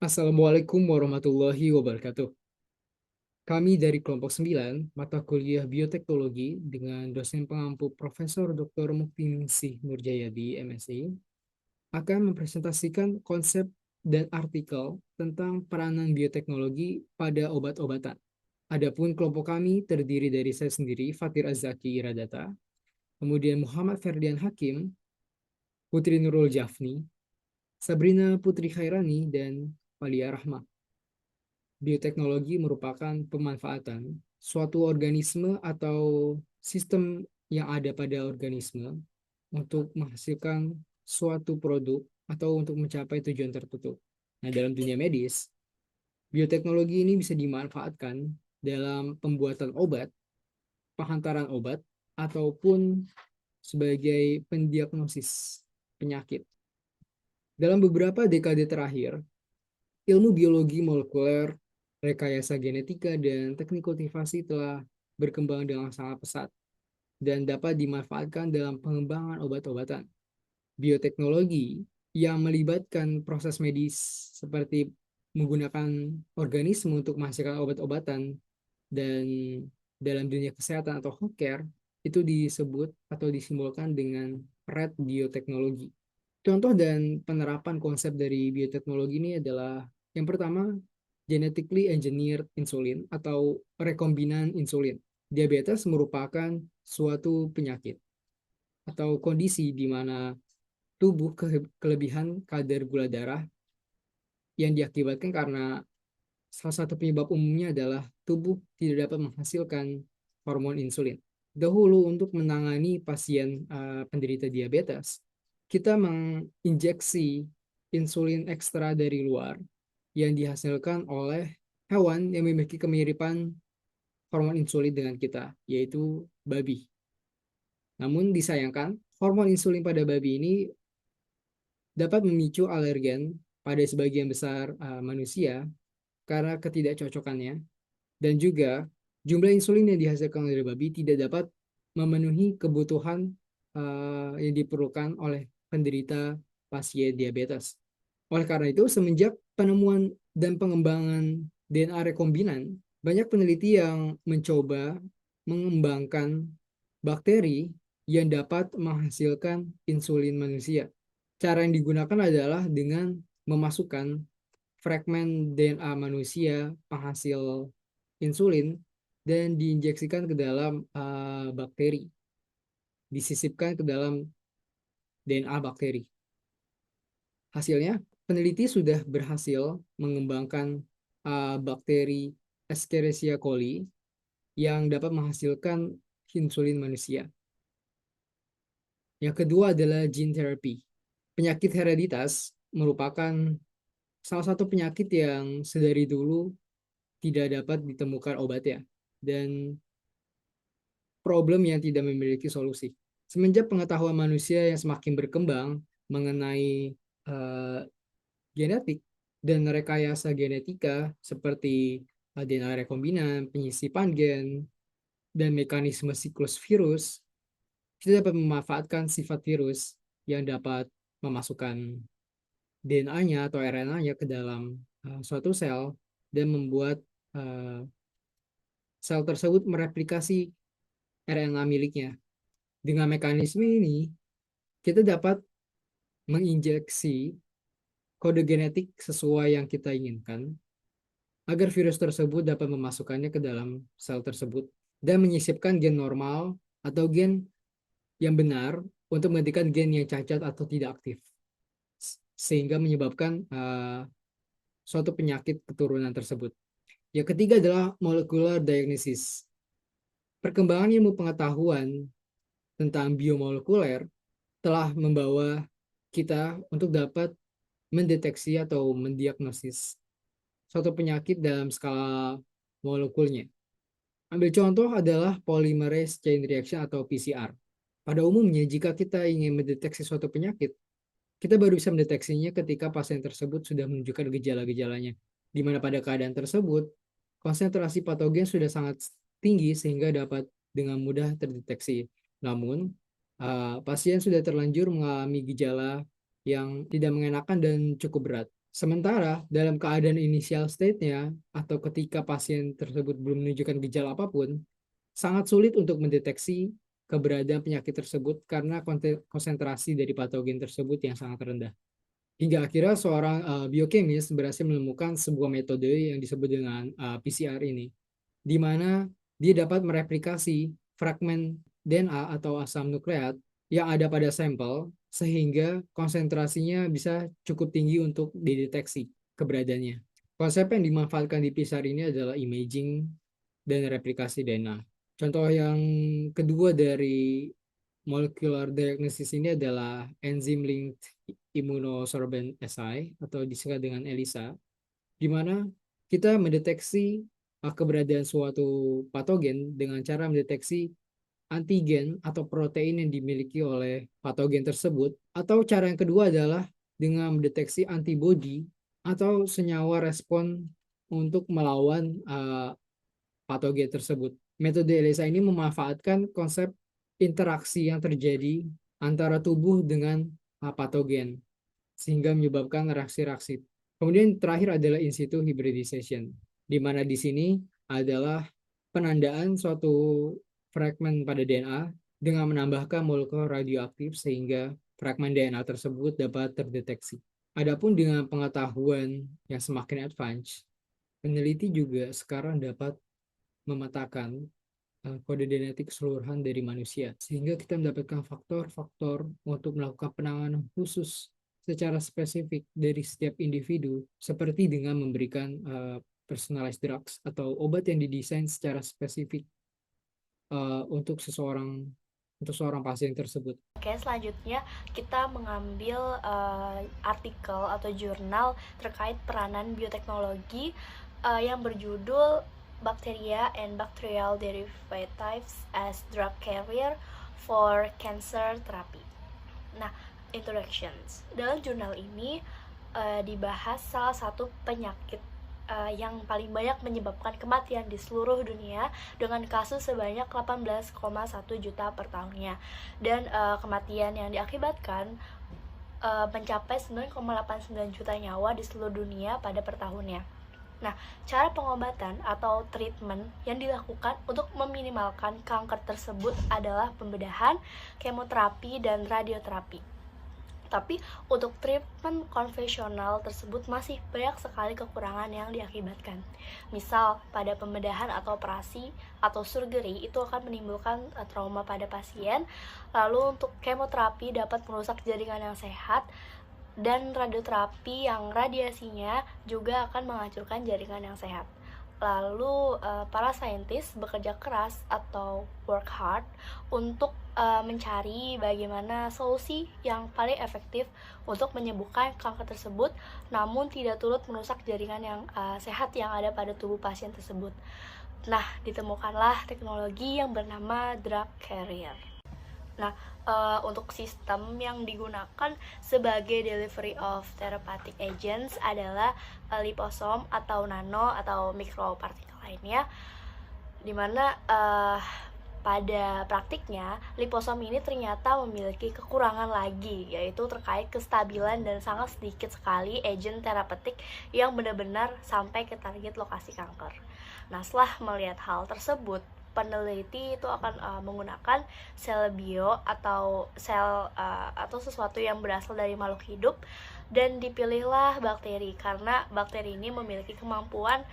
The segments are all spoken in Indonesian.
Assalamualaikum warahmatullahi wabarakatuh. Kami dari kelompok 9 mata kuliah bioteknologi dengan dosen pengampu Profesor Dr. Muktiningsih Nurjayadi, MSI, akan mempresentasikan konsep dan artikel tentang peranan bioteknologi pada obat-obatan. Adapun kelompok kami terdiri dari saya sendiri, Fatir Azaki Iradata, kemudian Muhammad Ferdian Hakim, Putri Nurul Jafni, Sabrina Putri Khairani, dan Valia Rahma. Bioteknologi merupakan pemanfaatan suatu organisme atau sistem yang ada pada organisme untuk menghasilkan suatu produk atau untuk mencapai tujuan tertentu. Nah, dalam dunia medis, bioteknologi ini bisa dimanfaatkan dalam pembuatan obat, penghantaran obat, ataupun sebagai pendiagnosis penyakit. Dalam beberapa dekade terakhir, ilmu biologi molekuler, rekayasa genetika, dan teknik kultivasi telah berkembang dengan sangat pesat dan dapat dimanfaatkan dalam pengembangan obat-obatan. Bioteknologi yang melibatkan proses medis seperti menggunakan organisme untuk menghasilkan obat-obatan dan dalam dunia kesehatan atau healthcare itu disebut atau disimbolkan dengan red bioteknologi. Contoh dan penerapan konsep dari bioteknologi ini adalah yang pertama, genetically engineered insulin atau rekombinan insulin. Diabetes merupakan suatu penyakit atau kondisi di mana tubuh kelebihan kadar gula darah yang diakibatkan karena salah satu penyebab umumnya adalah tubuh tidak dapat menghasilkan hormon insulin. Dahulu untuk menangani pasien penderita diabetes, kita menginjeksi insulin ekstra dari luar yang dihasilkan oleh hewan yang memiliki kemiripan hormon insulin dengan kita, yaitu babi. Namun disayangkan, hormon insulin pada babi ini dapat memicu alergen pada sebagian besar manusia karena ketidakcocokannya, dan juga jumlah insulin yang dihasilkan oleh babi tidak dapat memenuhi kebutuhan yang diperlukan oleh penderita pasien diabetes. Oleh karena itu, semenjak penemuan dan pengembangan DNA rekombinan, banyak peneliti yang mencoba mengembangkan bakteri yang dapat menghasilkan insulin manusia. Cara yang digunakan adalah dengan memasukkan fragmen DNA manusia penghasil insulin dan diinjeksikan ke dalam bakteri, disisipkan ke dalam DNA bakteri. Hasilnya, peneliti sudah berhasil mengembangkan bakteri Escherichia coli yang dapat menghasilkan insulin manusia. Yang kedua adalah gene therapy. Penyakit hereditas merupakan salah satu penyakit yang sedari dulu tidak dapat ditemukan obatnya dan problem yang tidak memiliki solusi. Semenjak pengetahuan manusia yang semakin berkembang mengenai genetik dan rekayasa genetika seperti DNA rekombinan, penyisipan gen, dan mekanisme siklus virus, kita dapat memanfaatkan sifat virus yang dapat memasukkan DNA-nya atau RNA-nya ke dalam suatu sel dan membuat sel tersebut mereplikasi RNA miliknya. Dengan mekanisme ini, kita dapat menginjeksi kode genetik sesuai yang kita inginkan agar virus tersebut dapat memasukkannya ke dalam sel tersebut dan menyisipkan gen normal atau gen yang benar untuk menggantikan gen yang cacat atau tidak aktif, sehingga menyebabkan suatu penyakit keturunan tersebut. Yang ketiga adalah molecular diagnosis. Perkembangan ilmu pengetahuan tentang biomolekuler telah membawa kita untuk dapat mendeteksi atau mendiagnosis suatu penyakit dalam skala molekulnya. Ambil contoh adalah polymerase chain reaction atau PCR. Pada umumnya, jika kita ingin mendeteksi suatu penyakit, kita baru bisa mendeteksinya ketika pasien tersebut sudah menunjukkan gejala-gejalanya, di mana pada keadaan tersebut, konsentrasi patogen sudah sangat tinggi sehingga dapat dengan mudah terdeteksi. Namun, pasien sudah terlanjur mengalami gejala yang tidak mengenakan dan cukup berat. Sementara dalam keadaan initial state-nya atau ketika pasien tersebut belum menunjukkan gejala apapun, sangat sulit untuk mendeteksi keberadaan penyakit tersebut karena konsentrasi dari patogen tersebut yang sangat rendah. Hingga akhirnya seorang biokemis berhasil menemukan sebuah metode yang disebut dengan PCR ini, di mana dia dapat mereplikasi fragmen DNA atau asam nukleat yang ada pada sampel sehingga konsentrasinya bisa cukup tinggi untuk dideteksi keberadaannya. Konsep yang dimanfaatkan di PCR ini adalah imaging dan replikasi DNA. Contoh yang kedua dari molecular diagnosis ini adalah enzyme linked immunosorbent assay atau disingkat dengan ELISA, di mana kita mendeteksi keberadaan suatu patogen dengan cara mendeteksi antigen atau protein yang dimiliki oleh patogen tersebut. Atau cara yang kedua adalah dengan mendeteksi antibodi atau senyawa respon untuk melawan patogen tersebut. Metode ELISA ini memanfaatkan konsep interaksi yang terjadi antara tubuh dengan patogen sehingga menyebabkan reaksi-reaksi. Kemudian terakhir adalah in situ hybridization, di mana di sini adalah penandaan suatu fragmen pada DNA dengan menambahkan molekul radioaktif sehingga fragmen DNA tersebut dapat terdeteksi. Adapun dengan pengetahuan yang semakin advance, peneliti juga sekarang dapat memetakan kode genetik keseluruhan dari manusia, sehingga kita mendapatkan faktor-faktor untuk melakukan penanganan khusus secara spesifik dari setiap individu, seperti dengan memberikan personalized drugs atau obat yang didesain secara spesifik untuk seorang pasien tersebut. Oke, selanjutnya kita mengambil artikel atau jurnal terkait peranan bioteknologi yang berjudul Bacteria and Bacterial Derivatives as Drug Carrier for Cancer Therapy. Nah, introductions. Dalam jurnal ini dibahas salah satu penyakit yang paling banyak menyebabkan kematian di seluruh dunia dengan kasus sebanyak 18,1 juta per tahunnya, dan kematian yang diakibatkan mencapai 9,89 juta nyawa di seluruh dunia pada per tahunnya. Nah, cara pengobatan atau treatment yang dilakukan untuk meminimalkan kanker tersebut adalah pembedahan, kemoterapi, dan radioterapi. Tapi untuk treatment konvensional tersebut masih banyak sekali kekurangan yang diakibatkan. Misal pada pembedahan atau operasi atau surgery itu akan menimbulkan trauma pada pasien. Lalu untuk kemoterapi dapat merusak jaringan yang sehat, dan radioterapi yang radiasinya juga akan menghancurkan jaringan yang sehat. Lalu para saintis bekerja keras atau work hard untuk mencari bagaimana solusi yang paling efektif untuk menyembuhkan kanker tersebut, namun tidak turut merusak jaringan yang sehat yang ada pada tubuh pasien tersebut. Nah, ditemukanlah teknologi yang bernama drug carrier. Nah, untuk sistem yang digunakan sebagai delivery of therapeutic agents adalah liposom atau nano atau mikropartikel lainnya, dimana pada praktiknya liposom ini ternyata memiliki kekurangan lagi, yaitu terkait kestabilan dan sangat sedikit sekali agent terapeutik yang benar-benar sampai ke target lokasi kanker. Nah, setelah melihat hal tersebut, peneliti itu akan menggunakan sel bio atau atau sesuatu yang berasal dari makhluk hidup, dan dipilihlah bakteri karena bakteri ini memiliki kemampuan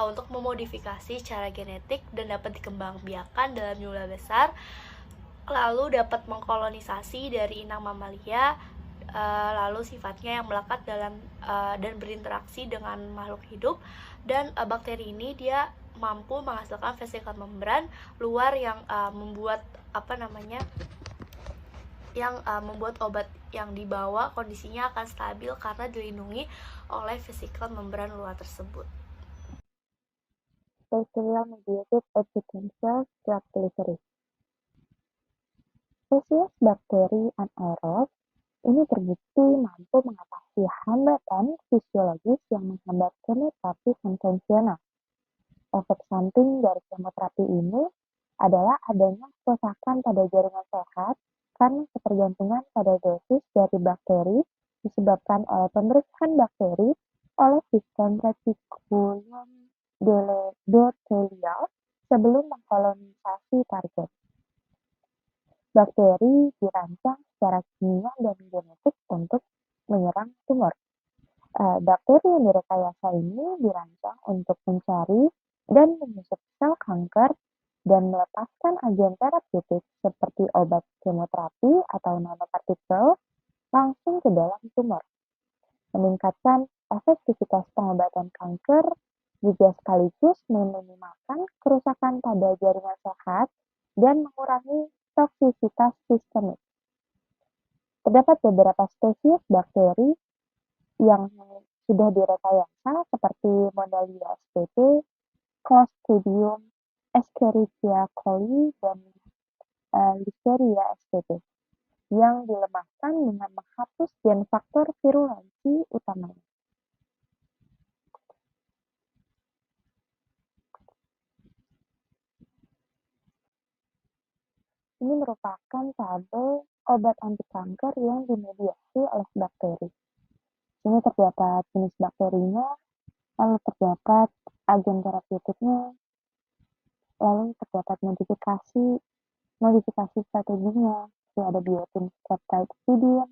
untuk memodifikasi secara genetik dan dapat dikembangbiakan dalam jumlah besar, lalu dapat mengkolonisasi dari inang mamalia, lalu sifatnya yang melekat dalam dan berinteraksi dengan makhluk hidup. Dan bakteri ini dia mampu menghasilkan vesikel membran luar yang membuat membuat obat yang dibawa kondisinya akan stabil karena dilindungi oleh vesikel membran luar tersebut. Bacterial mediated epithelial drug delivery. Spesies bakteri anaerob ini terbukti mampu mengatasi hambatan fisiologis yang menghambat kemoterapi konvensional. Efek samping dari kemoterapi ini adalah adanya kerusakan pada jaringan sehat karena ketergantungan pada dosis dari bakteri disebabkan oleh pemeriksaan bakteri oleh sistem retikulum endotelial sebelum mengkolonisasi target. Bakteri dirancang secara kimia dan genetik untuk menyerang tumor. Bakteri yang direkayasa ini dirancang untuk mencari dan menyusup sel kanker dan melepaskan agen terapeutik seperti obat kemoterapi atau nanopartikel langsung ke dalam tumor. Meningkatkan efektivitas pengobatan kanker juga sekaligus meminimalkan kerusakan pada jaringan sehat dan mengurangi toksisitas sistemik. Terdapat beberapa spesies bakteri yang sudah direkayasa seperti Mondalia spp, Clostridium, Escherichia coli, dan Listeria spp yang dilemahkan dengan menghapus gen faktor virulensi utamanya. Ini merupakan tabel obat anti kanker yang dimediasi oleh bakteri. Ini terdapat jenis bakterinya, lalu terdapat agen terapeutiknya, lalu terdapat modifikasi strateginya. Jadi ada biotin peptidin,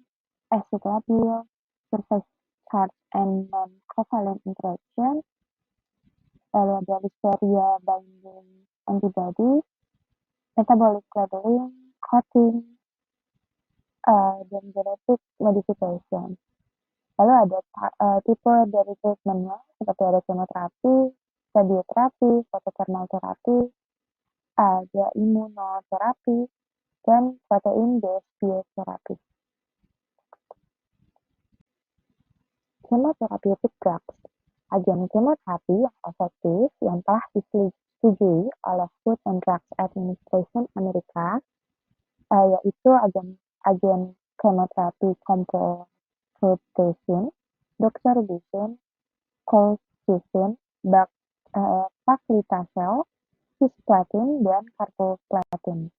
acid labil, surface charge and non-covalent interaction, lalu ada Listeria binding antibody, metabolic labeling, coating, dan genetic modification. Lalu ada tipe dari treatmentnya seperti ada kemoterapi, radioterapi, photothermal terapi, ada imunoterapi, dan protein-based bioterapi. Chemotherapeutic drugs, agen kemoterapi yang efektif yang telah disetujui oleh Food and Drugs Administration Amerika, yaitu agen kemoterapi computational, doxorubicin, colchicine, paclitaxel, cisplatin, dan carboplatin.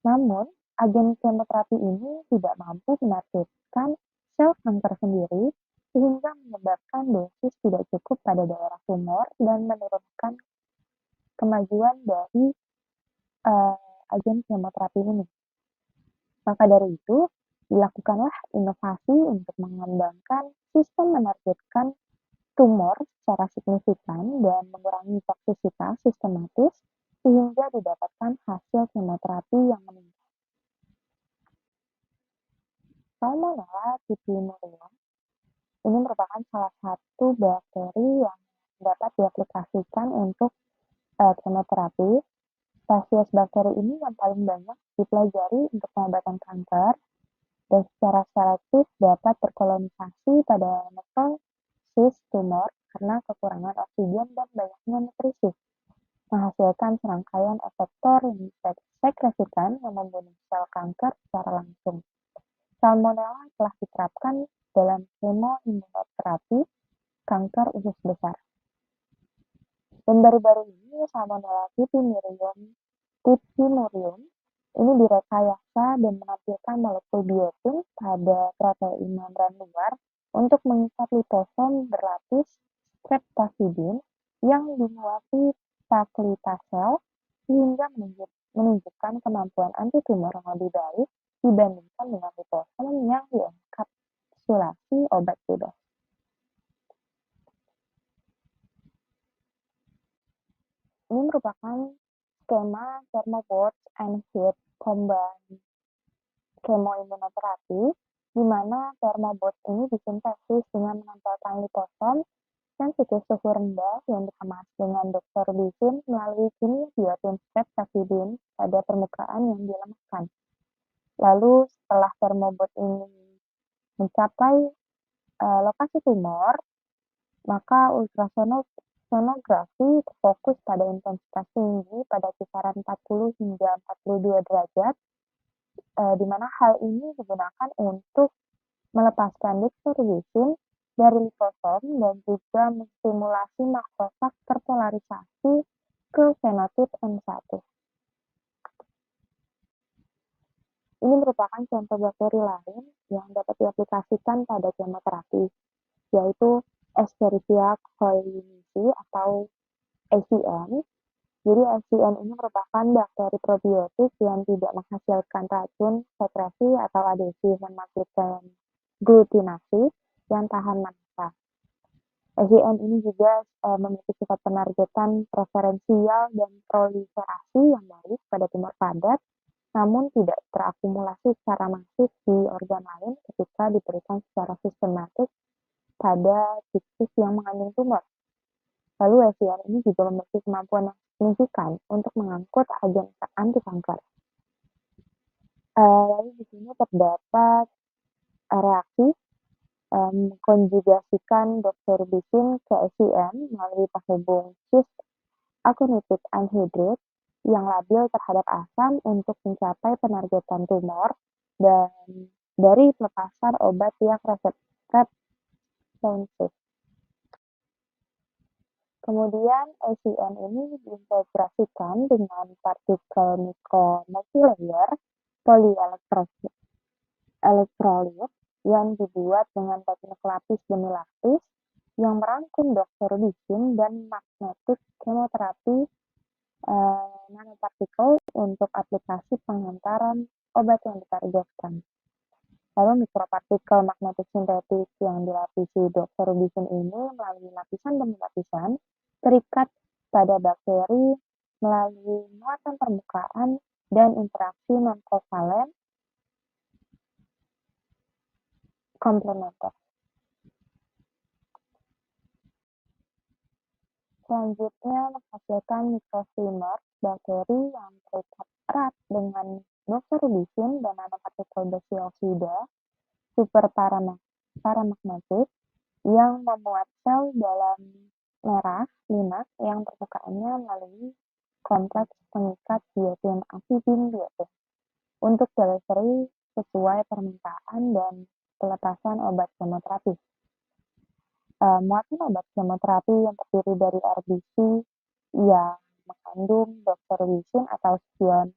Namun, agen kemoterapi ini tidak mampu menargetkan sel kanker sendiri, sehingga menyebabkan dosis tidak cukup pada daerah tumor dan menurunkan kemajuan dari agen kemoterapi ini. Maka dari itu, dilakukanlah inovasi untuk mengembangkan sistem menargetkan tumor secara signifikan dan mengurangi toksisitas sistematis sehingga didapatkan hasil kemoterapi yang meningkat. Salmonella typhimurium ini merupakan salah satu bakteri yang dapat diaplikasikan untuk kemoterapi. Spesies bakteri ini yang paling banyak dipelajari untuk pengobatan kanker dan secara selektif dapat berkolonisasi pada necrosis tumor karena kekurangan oksigen dan banyaknya nutrisi, menghasilkan serangkaian efektor yang disekresikan yang membunuh sel kanker secara langsung. Salmonella telah diterapkan dalam chemoimmunoterapi kanker usus besar. Dan baru-baru ini Salmonella typhimurium ini direkayasa dan menampilkan molekul biotin pada protein membran luar untuk mengikat liposom berlapis streptafidin yang dimuati paclitaxel sehingga menunjukkan kemampuan antitumor yang lebih baik dibandingkan dengan liposom yang dienkapsulasi obat bebas. Ini merupakan skema Thermobots and Heat Combined Chemoimmunotherapy, di mana Thermobots ini disintesis dengan menempelkan liposom sensitif suhu rendah yang dikemas dengan doxorubicin melalui kimia biotin streptafidin pada permukaan yang dilemahkan. Lalu setelah Thermobot ini mencapai lokasi tumor, maka ultrasonografi terfokus pada intensitas tinggi pada kisaran 40 hingga 42 derajat, di mana hal ini digunakan untuk melepaskan doxorubicin dari liposom dan juga menstimulasi makrofag terpolarisasi ke fenotip M1. Ini merupakan contoh bakteri lain yang dapat diaplikasikan pada kemoterapi, yaitu Escherichia coli atau ACN. Jadi ACN ini merupakan bakteri probiotik yang tidak menghasilkan racun, sekresi, atau adesi hemoglobin glutinasi yang tahan manasa. ACN ini juga memiliki sifat penargetan preferensial dan proliferasi yang baik pada tumor padat, namun tidak terakumulasi secara masif di organ lain ketika diberikan secara sistematik pada tikus yang mengandung tumor. Lalu ACN ini juga memiliki kemampuan yang signifikan untuk mengangkut agen anti kanker. Lalu di sini terdapat reaksi konjugasikan doxorubicin ke ACN melalui penghubung cis aconitic anhydride yang labil terhadap asam untuk mencapai penargetan tumor dan dari pelepasan obat yang reseptif. Kemudian ACN ini diintegrasikan dengan partikel mikro multilayer polyelectrolyt yang dibuat dengan teknik lapis demi lapis yang merangkum doxorubicin dan magnetic chemoterapi nanopartikel untuk aplikasi pengantaran obat yang ditargetkan. Lalu mikropartikel magnetik sintetis yang dilapisi doxorubicin ini melalui lapisan demi lapisan terikat pada bakteri melalui muatan permukaan dan interaksi non-kovalen komplementer. Selanjutnya menghasilkan mikrostreamer bakteri yang terikat erat dengan doxorubicin dan nanopartikel besi oksida superparamagnetik yang memuat sel dalam merah linak yang permukaannya melalui kompleks pengikat biotin amfibin biotin untuk delivery sesuai permintaan dan pelepasan obat kemoterapi. Muatan obat kemoterapi yang terdiri dari RBC yang mengandung doxorubicin atau spion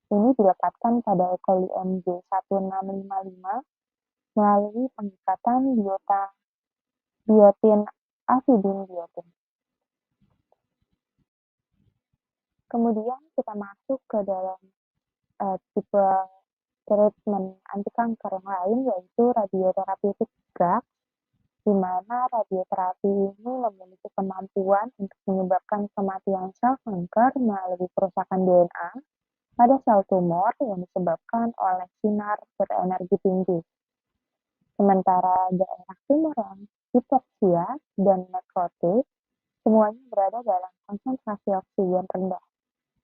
ini dilepaskan pada E. coli MJ1655 melalui pengikatan biotin amfibin biotin. Kemudian kita masuk ke dalam tipe treatment anti kanker yang lain, yaitu radioterapeutik drug, di mana radioterapi ini memiliki kemampuan untuk menyebabkan kematian sel kanker melalui kerusakan DNA pada sel tumor yang disebabkan oleh sinar berenergi tinggi. Sementara daerah tumor yang hipoksia dan nekrotik semuanya berada dalam konsentrasi oksigen rendah,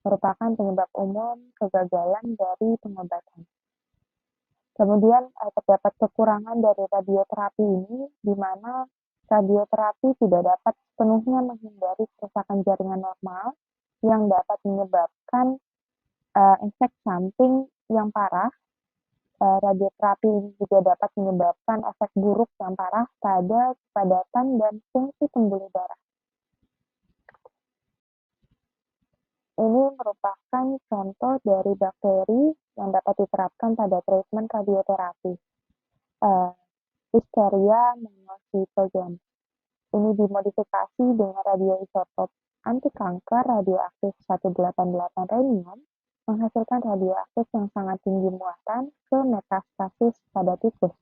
merupakan penyebab umum kegagalan dari pengobatan. Kemudian terdapat kekurangan dari radioterapi ini, di mana radioterapi tidak dapat sepenuhnya menghindari kerusakan jaringan normal yang dapat menyebabkan efek samping yang parah. Radioterapi ini juga dapat menyebabkan efek buruk yang parah pada kepadatan dan fungsi pembuluh darah. Ini merupakan contoh dari bakteri yang dapat diterapkan pada treatment radioterapi. Listeria monocytogenes. Ini dimodifikasi dengan radioisotop anti kanker radioaktif 188 rhenium, menghasilkan radioaktif yang sangat tinggi muatan ke metastasis pada tikus,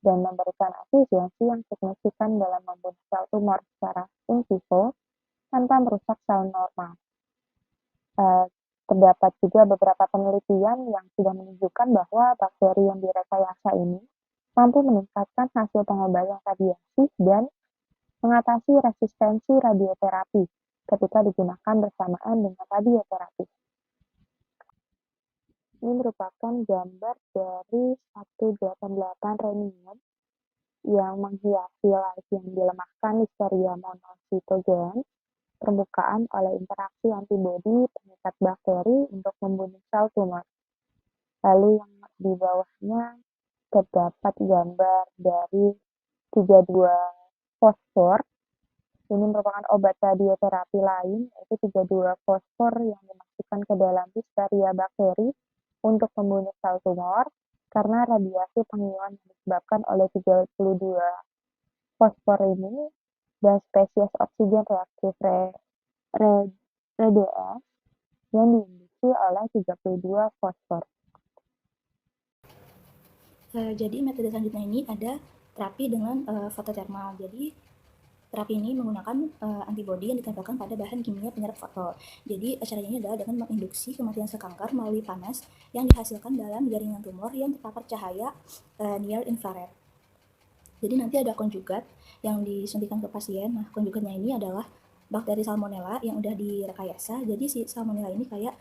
dan memberikan efisiensi yang signifikan dalam membunuh sel tumor secara in vivo tanpa merusak sel normal. Terdapat juga beberapa penelitian yang sudah menunjukkan bahwa bakteri yang direkayasa ini mampu meningkatkan hasil pengobatan radiasi dan mengatasi resistensi radioterapi ketika digunakan bersamaan dengan radioterapi. Ini merupakan gambar dari 188 rhenium yang menghiasi light yang dilemahkan Listeria monocytogenes permukaan oleh interaksi antibodi pengikat bakteri untuk membunuh sel tumor. Lalu yang di bawahnya terdapat gambar dari 32 fosfor. Ini merupakan obat radioterapi lain, yaitu 32 fosfor yang dimasukkan ke dalam Listeria bakteri untuk membunuh sel tumor karena radiasi pengiluan yang disebabkan oleh 32 Fosfor ini dan spesies oksigen reaktif RDS yang diinduksi oleh 32 fosfor. Jadi metode selanjutnya ini ada terapi dengan fototermal. Jadi terapi ini menggunakan antibodi yang ditempelkan pada bahan kimia penyerap foto. Jadi caranya ini adalah dengan menginduksi kematian sel kanker melalui panas yang dihasilkan dalam jaringan tumor yang terpapar cahaya near infrared. Jadi nanti ada konjugat yang disuntikan ke pasien. Nah, konjugatnya ini adalah bakteri salmonella yang udah direkayasa. Jadi si salmonella ini kayak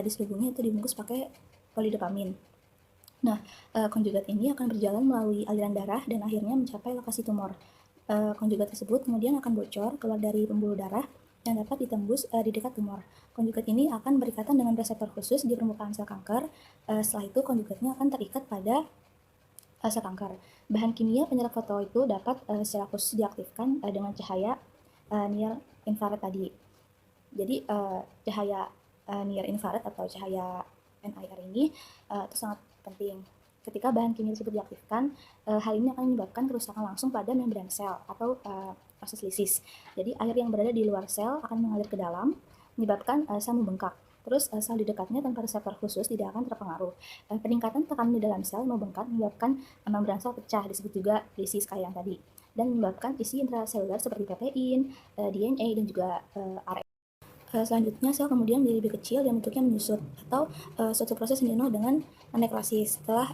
di selubungnya itu dibungkus pakai polidopamin. Nah, konjugat ini akan berjalan melalui aliran darah dan akhirnya mencapai lokasi tumor. Konjugat tersebut kemudian akan bocor keluar dari pembuluh darah yang dapat ditembus di dekat tumor. Konjugat ini akan berikatan dengan reseptor khusus di permukaan sel kanker. Setelah itu konjugatnya akan terikat pada sel kanker. Bahan kimia penyerap foto itu dapat secara khusus diaktifkan dengan cahaya near infrared tadi. Jadi cahaya near infrared atau cahaya NIR ini itu sangat penting. Ketika bahan kimia tersebut diaktifkan, hal ini akan menyebabkan kerusakan langsung pada membran sel atau proses lisis. Jadi air yang berada di luar sel akan mengalir ke dalam, menyebabkan sel membengkak. Terus sel di dekatnya tanpa reseptor khusus tidak akan terpengaruh. Peningkatan tekanan di dalam sel membengkak menyebabkan membran sel pecah, disebut juga lisis kayak yang tadi, dan menyebabkan isi intraseluler seperti protein, DNA, dan juga RNA. Selanjutnya sel kemudian menjadi lebih kecil dan bentuknya menyusut atau suatu proses yang dikenal dengan nekrosis. Setelah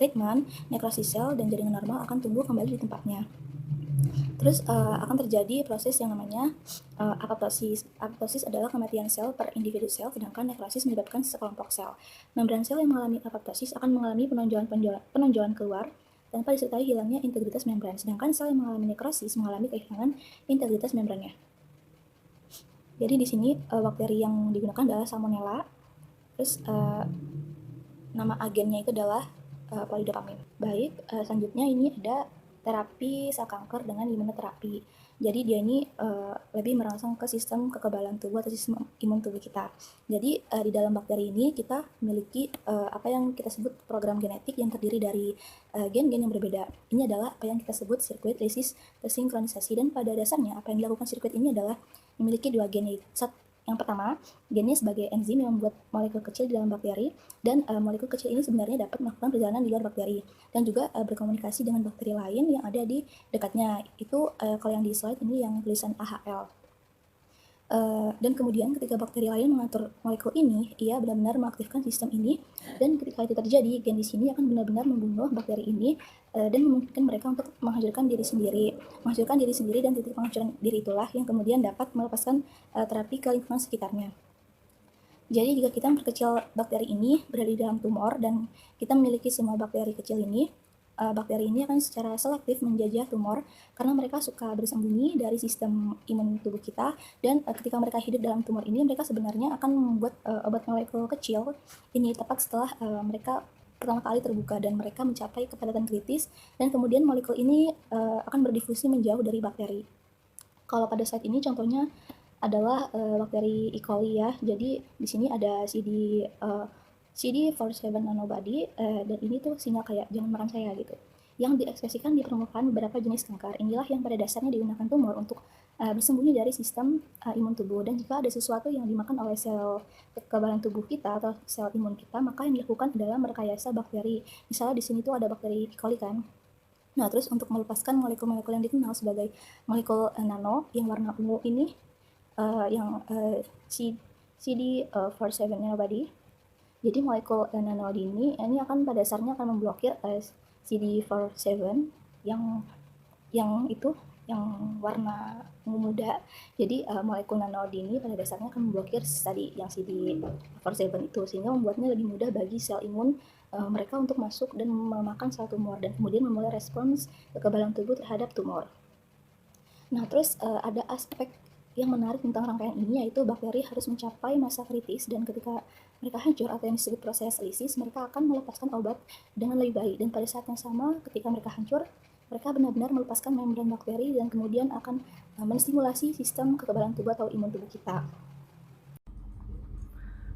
treatment, nekrosis sel dan jaringan normal akan tumbuh kembali di tempatnya. Terus akan terjadi proses yang namanya apoptosis. Apoptosis adalah kematian sel per individu sel, sedangkan nekrosis menyebabkan sekelompok sel. Membran sel yang mengalami apoptosis akan mengalami penonjolan keluar tanpa disertai hilangnya integritas membran, sedangkan sel yang mengalami nekrosis mengalami kehilangan integritas membrannya. Jadi di sini bakteri yang digunakan adalah salmonella. Terus nama agennya itu adalah polidopamin. Baik, selanjutnya ini ada terapi sel kanker dengan imunoterapi. Jadi dia ini lebih merangsang ke sistem kekebalan tubuh atau sistem imun tubuh kita. Jadi di dalam bakteri ini kita memiliki apa yang kita sebut program genetik yang terdiri dari gen-gen yang berbeda. Ini adalah apa yang kita sebut sirkuit lisis tersinkronisasi, dan pada dasarnya apa yang dilakukan sirkuit ini adalah memiliki dua gen. Yang pertama, gennya sebagai enzim yang membuat molekul kecil di dalam bakteri, dan molekul kecil ini sebenarnya dapat melakukan perjalanan di luar bakteri dan juga berkomunikasi dengan bakteri lain yang ada di dekatnya. Itu kalau yang di slide ini yang tulisan AHL. Dan kemudian ketika bakteri lain mengatur molekul ini, ia benar-benar mengaktifkan sistem ini, dan ketika itu terjadi, gen di sini akan benar-benar membunuh bakteri ini dan memungkinkan mereka untuk menghancurkan diri sendiri, dan titik penghancuran diri itulah yang kemudian dapat melepaskan terapi ke lingkungan sekitarnya. Jadi jika kita memperkecil bakteri ini berada di dalam tumor dan kita memiliki semua bakteri kecil ini, bakteri ini akan secara selektif menjajah tumor karena mereka suka bersembunyi dari sistem imun tubuh kita, dan ketika mereka hidup dalam tumor ini, mereka sebenarnya akan membuat obat molekul kecil ini tepat setelah mereka pertama kali terbuka dan mereka mencapai kepadatan kritis, dan kemudian molekul ini akan berdifusi menjauh dari bakteri. Kalau pada saat ini contohnya adalah bakteri E. coli ya. Jadi di sini ada CD47 nanobody, dan ini tuh sinyal kayak jangan makan saya gitu, yang diekspresikan di permukaan beberapa jenis kanker. Inilah yang pada dasarnya digunakan tumor untuk bersembunyi dari sistem imun tubuh. Dan jika ada sesuatu yang dimakan oleh sel kekebalan tubuh kita atau sel imun kita, maka yang dilakukan adalah merekayasa bakteri. Misalnya di sini tuh ada bakteri E. coli kan. Nah, terus untuk melepaskan molekul-molekul yang dikenal sebagai molekul nano yang warna ungu ini, yang CD47 nanobody. Jadi molekul nano ini akan pada dasarnya akan memblokir CD47 yang warna ungu muda. Jadi molekul nano ini pada dasarnya akan memblokir tadi yang CD47 itu, sehingga membuatnya lebih mudah bagi sel imun mereka untuk masuk dan memakan sel tumor dan kemudian memulai respons kekebalan tubuh terhadap tumor. Nah, terus ada aspek yang menarik tentang rangkaian ini, yaitu bakteri harus mencapai masa kritis, dan ketika mereka hancur atau yang disebut proses lisis, mereka akan melepaskan obat dengan lebih baik, dan pada saat yang sama ketika mereka hancur, mereka benar-benar melepaskan membran bakteri dan kemudian akan menstimulasi sistem kekebalan tubuh atau imun tubuh kita.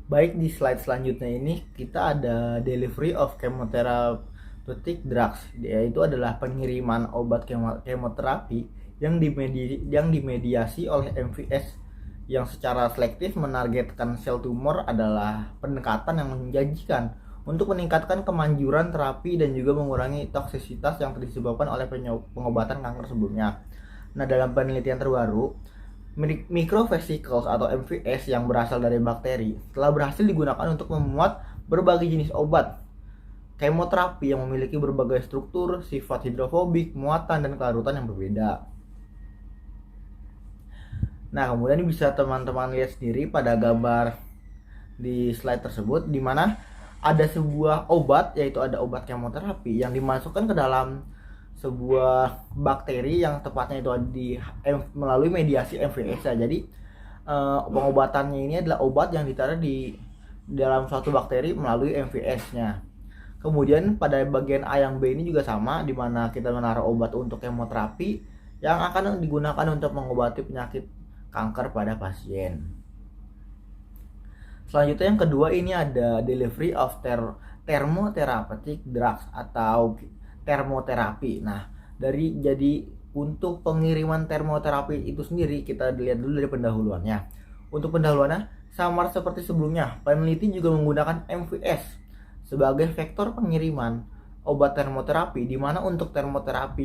Baik, di slide selanjutnya ini kita ada delivery of chemotherapeutic therapeutic drugs, yaitu adalah pengiriman obat kemoterapi yang dimediasi oleh MVS yang secara selektif menargetkan sel tumor. Adalah pendekatan yang menjanjikan untuk meningkatkan kemanjuran terapi dan juga mengurangi toksisitas yang disebabkan oleh pengobatan kanker sebelumnya. Nah, dalam penelitian terbaru, microvesicles atau MVS yang berasal dari bakteri telah berhasil digunakan untuk memuat berbagai jenis obat kemoterapi yang memiliki berbagai struktur, sifat hidrofobik, muatan, dan kelarutan yang berbeda. Nah, kemudian bisa teman-teman lihat sendiri pada gambar di slide tersebut, di mana ada sebuah obat, yaitu ada obat kemoterapi yang dimasukkan ke dalam sebuah bakteri yang tepatnya itu melalui mediasi MVS. Jadi pengobatannya ini adalah obat yang ditaruh di dalam suatu bakteri melalui MVS-nya. Kemudian pada bagian A yang B ini juga sama, di mana kita menaruh obat untuk kemoterapi yang akan digunakan untuk mengobati penyakit kanker pada pasien. Selanjutnya yang kedua ini ada delivery of thermotherapeutic drugs atau termoterapi. Nah, jadi untuk pengiriman termoterapi itu sendiri kita lihat dulu dari pendahuluannya. Untuk pendahuluannya sama seperti sebelumnya, peneliti juga menggunakan MVS sebagai vektor pengiriman obat termoterapi, di mana untuk termoterapi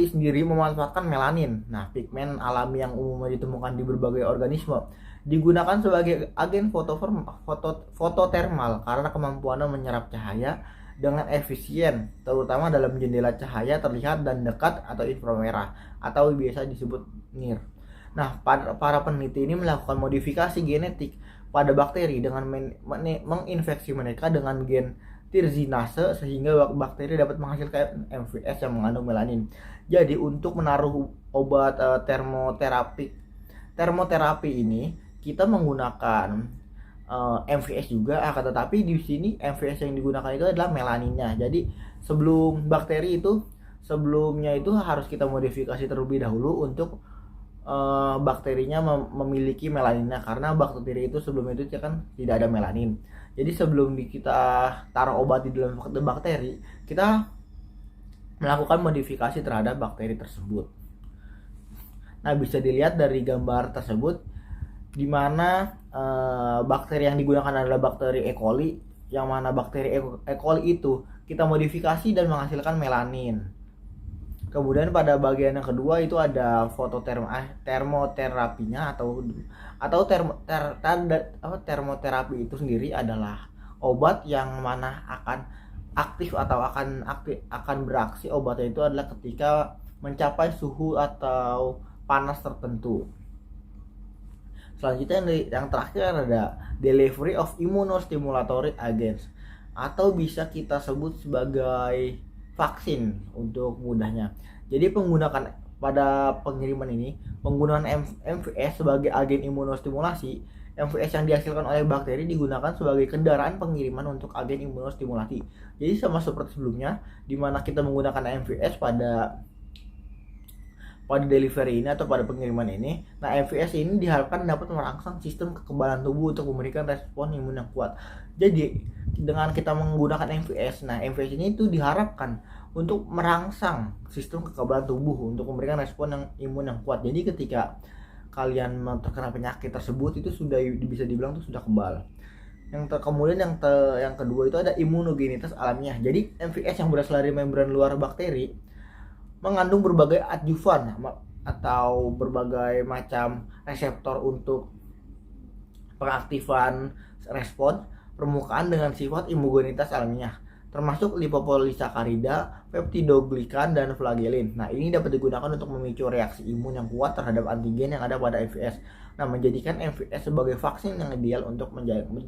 sendiri memanfaatkan melanin. Nah, pigmen alami yang umumnya ditemukan di berbagai organisme digunakan sebagai agen fototermal karena kemampuannya menyerap cahaya dengan efisien, terutama dalam jendela cahaya terlihat dan dekat atau inframerah atau biasa disebut NIR. Nah, para peneliti ini melakukan modifikasi genetik pada bakteri dengan menginfeksi mereka dengan gen tirzinase sehingga bakteri dapat menghasilkan MVS yang mengandung melanin. Jadi untuk menaruh obat termoterapi ini kita menggunakan MVS juga, akan tetapi di sini MVS yang digunakan itu adalah melaninnya. Jadi sebelumnya itu harus kita modifikasi terlebih dahulu untuk bakterinya memiliki melaninnya, karena bakteri itu sebelum itu kan tidak ada melanin. Jadi sebelum kita taruh obat di dalam bakteri, kita melakukan modifikasi terhadap bakteri tersebut. Nah, bisa dilihat dari gambar tersebut di mana bakteri yang digunakan adalah bakteri E. coli, yang mana bakteri E. coli itu kita modifikasi dan menghasilkan melanin. Kemudian pada bagian yang kedua itu ada termoterapinya atau termoterapi itu sendiri adalah obat yang mana akan aktif atau akan beraksi. Obatnya itu adalah ketika mencapai suhu atau panas tertentu. Selanjutnya yang terakhir ada delivery of immunostimulatory agents atau bisa kita sebut sebagai vaksin untuk mudahnya. Jadi pada pengiriman ini penggunaan MVS sebagai agen imunostimulasi. MVS yang dihasilkan oleh bakteri digunakan sebagai kendaraan pengiriman untuk agen imunostimulasi. Jadi sama seperti sebelumnya, di mana kita menggunakan MVS pada delivery ini atau pada pengiriman ini. Nah, MVS ini diharapkan dapat merangsang sistem kekebalan tubuh untuk memberikan respon imun yang kuat. Jadi dengan kita menggunakan MVS, nah MVS ini itu diharapkan untuk merangsang sistem kekebalan tubuh untuk memberikan respon imun yang kuat. Jadi ketika kalian terkena penyakit tersebut itu sudah bisa dibilang itu sudah kebal. Kemudian yang kedua itu ada imunogenitas alamiah. Jadi MVS yang berasal dari membran luar bakteri mengandung berbagai adjuvan atau berbagai macam reseptor untuk pengaktifan respon permukaan dengan sifat imugenitas alamiah, termasuk lipopolisakarida, peptidoglikan, dan flagellin. Nah, ini dapat digunakan untuk memicu reaksi imun yang kuat terhadap antigen yang ada pada MVS. Nah, menjadikan MVS sebagai vaksin yang ideal untuk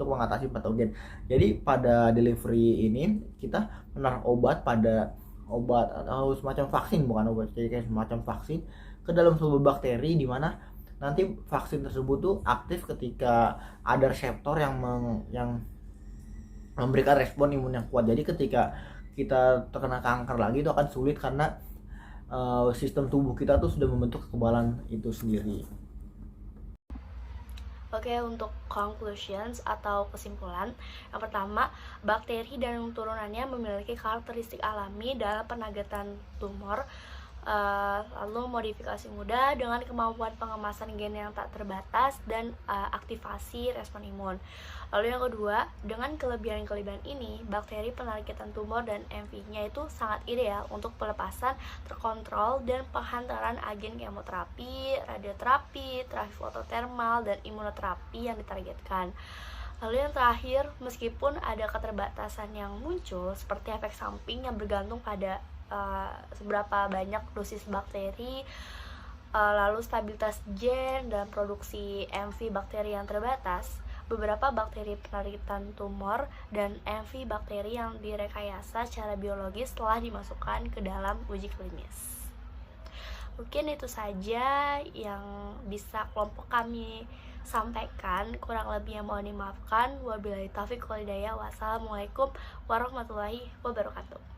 mengatasi patogen. Jadi pada delivery ini kita menaruh obat atau semacam vaksin, bukan obat, jadi kayak semacam vaksin ke dalam sebuah bakteri, di mana nanti vaksin tersebut tuh aktif ketika ada reseptor yang memberikan respon imun yang kuat. Jadi ketika kita terkena kanker lagi itu akan sulit karena sistem tubuh kita tuh sudah membentuk kekebalan itu sendiri. Oke, untuk conclusions atau kesimpulan, yang pertama, bakteri dan turunannya memiliki karakteristik alami dalam penagatan tumor, lalu modifikasi mudah dengan kemampuan pengemasan gen yang tak terbatas dan aktivasi respon imun. Lalu yang kedua, dengan kelebihan-kelebihan ini, bakteri penargetan tumor dan MV-nya itu sangat ideal untuk pelepasan terkontrol dan penghantaran agen kemoterapi, radioterapi, terapi fototermal, dan imunoterapi yang ditargetkan. Lalu yang terakhir, meskipun ada keterbatasan yang muncul seperti efek samping yang bergantung pada seberapa banyak dosis bakteri, lalu stabilitas gen dan produksi MV bakteri yang terbatas, beberapa bakteri penargetan tumor dan MV bakteri yang direkayasa secara biologis telah dimasukkan ke dalam uji klinis. Mungkin itu saja yang bisa kelompok kami sampaikan, kurang lebihnya mohon dimaafkan. Wabillahi taufiq wal hidayah. Wassalamualaikum warahmatullahi wabarakatuh.